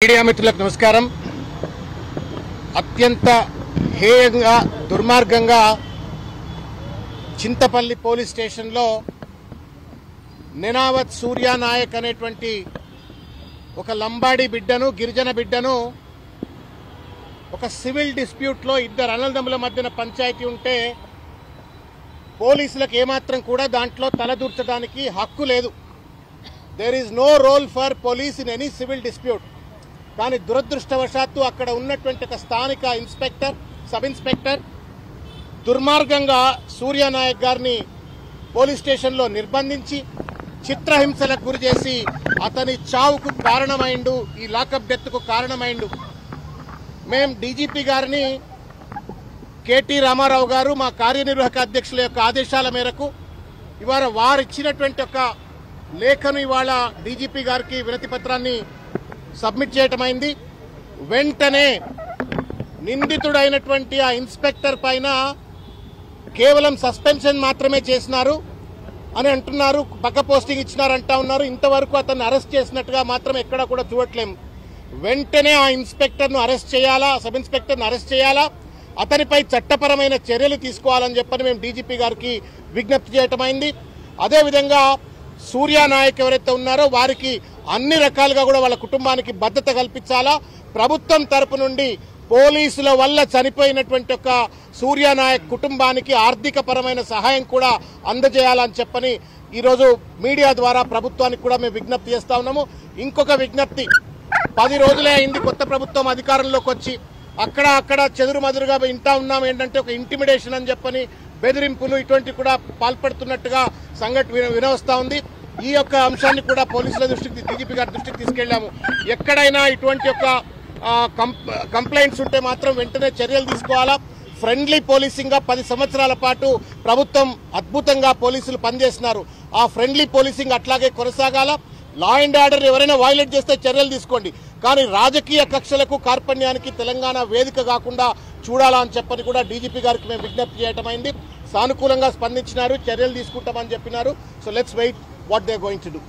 Media మిత్రులకు నమస్కారం. అత్యంత హేయంగా దుర్మార్గంగా చింతపల్లి పోలీస్ స్టేషన్లో నెనావత్ సూర్య నాయక్ అనేటువంటి ఒక లంబాడి బిడ్డను గిరిజన బిడ్డను ఒక సివిల్ డిస్ప్యూట్లో ఇద్దరు అన్నదమ్ముల మధ్యన పంచాయతీ ఉంటే పోలీసులకు ఏమాత్రం కూడా దాంట్లో తలదూర్చడానికి హక్కు లేదు. There is no role for police in any civil dispute. కానీ దురదృష్టవశాత్తు అక్కడ ఉన్నటువంటి ఒక స్థానిక సబ్ ఇన్స్పెక్టర్ దుర్మార్గంగా సూర్యనాయక్ గారిని పోలీస్ స్టేషన్లో నిర్బంధించి చిత్రహింసలకు గురి చేసి అతని చావుకు కారణమైండు, ఈ లాకప్ డెత్కు కారణమైండు. మేం డీజీపీ గారిని కేటీ రామారావు గారు మా కార్యనిర్వాహక అధ్యక్షుల యొక్క ఆదేశాల మేరకు ఇవాళ వారిచ్చినటువంటి ఒక లేఖను ఇవాళ డీజీపీ గారికి వినతి పత్రాన్ని సబ్మిట్ చేయటమైంది. వెంటనే నిందితుడైనటువంటి ఆ ఇన్స్పెక్టర్ పైన కేవలం సస్పెన్షన్ మాత్రమే చేసినారు అని అంటున్నారు, పక్క పోస్టింగ్ ఇచ్చినారంటా ఉన్నారు. ఇంతవరకు అతన్ని అరెస్ట్ చేసినట్టుగా మాత్రం ఎక్కడా కూడా చూడట్లేము. వెంటనే ఆ ఇన్స్పెక్టర్ను అరెస్ట్ చేయాలా, సబ్ ఇన్స్పెక్టర్ను అరెస్ట్ చేయాలా, అతనిపై చట్టపరమైన చర్యలు తీసుకోవాలని చెప్పని మేము డీజీపీ గారికి విజ్ఞప్తి చేయటమైంది. అదేవిధంగా సూర్య నాయక్ ఎవరైతే ఉన్నారో వారికి అన్ని రకాలుగా కూడా వాళ్ళ కుటుంబానికి భద్రత కల్పించాలా. ప్రభుత్వం తరపు నుండి పోలీసుల వల్ల చనిపోయినటువంటి ఒక సూర్య నాయక్ కుటుంబానికి ఆర్థిక పరమైన సహాయం కూడా అందజేయాలని చెప్పని ఈరోజు మీడియా ద్వారా ప్రభుత్వానికి కూడా మేము విజ్ఞప్తి చేస్తా ఉన్నాము. ఇంకొక విజ్ఞప్తి, 10 రోజులే అయింది కొత్త ప్రభుత్వం అధికారంలోకి వచ్చి. అక్కడ చెదురుమదురుగా వింటా ఉన్నాం ఏంటంటే ఒక ఇంటిమిడేషన్ అని చెప్పని బెదిరింపులు ఇటువంటి కూడా పాల్పడుతున్నట్టుగా సంఘటన వినవస్తా ఉంది. ఈ యొక్క అంశాన్ని కూడా పోలీసుల దృష్టికి, డీజీపీ గారి దృష్టికి తీసుకెళ్లాము. ఎక్కడైనా ఇటువంటి ఒక కంప్లైంట్స్ ఉంటే మాత్రం వెంటనే చర్యలు తీసుకోవాలా. ఫ్రెండ్లీ పోలీసింగ్గా 10 సంవత్సరాల పాటు ప్రభుత్వం అద్భుతంగా పోలీసులు పనిచేస్తున్నారు. ఆ ఫ్రెండ్లీ పోలీసింగ్ అట్లాగే కొనసాగాల. లా అండ్ ఆర్డర్ ఎవరైనా వైలేట్ చేస్తే చర్యలు తీసుకోండి, కానీ రాజకీయ కక్షలకు కార్పణ్యానికి తెలంగాణ వేదిక కాకుండా చూడాలా అని చెప్పని కూడా డీజీపీ గారికి మేము విజ్ఞప్తి చేయటమైంది. సానుకూలంగా స్పందించినారు, చర్యలు తీసుకుంటామని చెప్పినారు. So let's wait what they are going to do.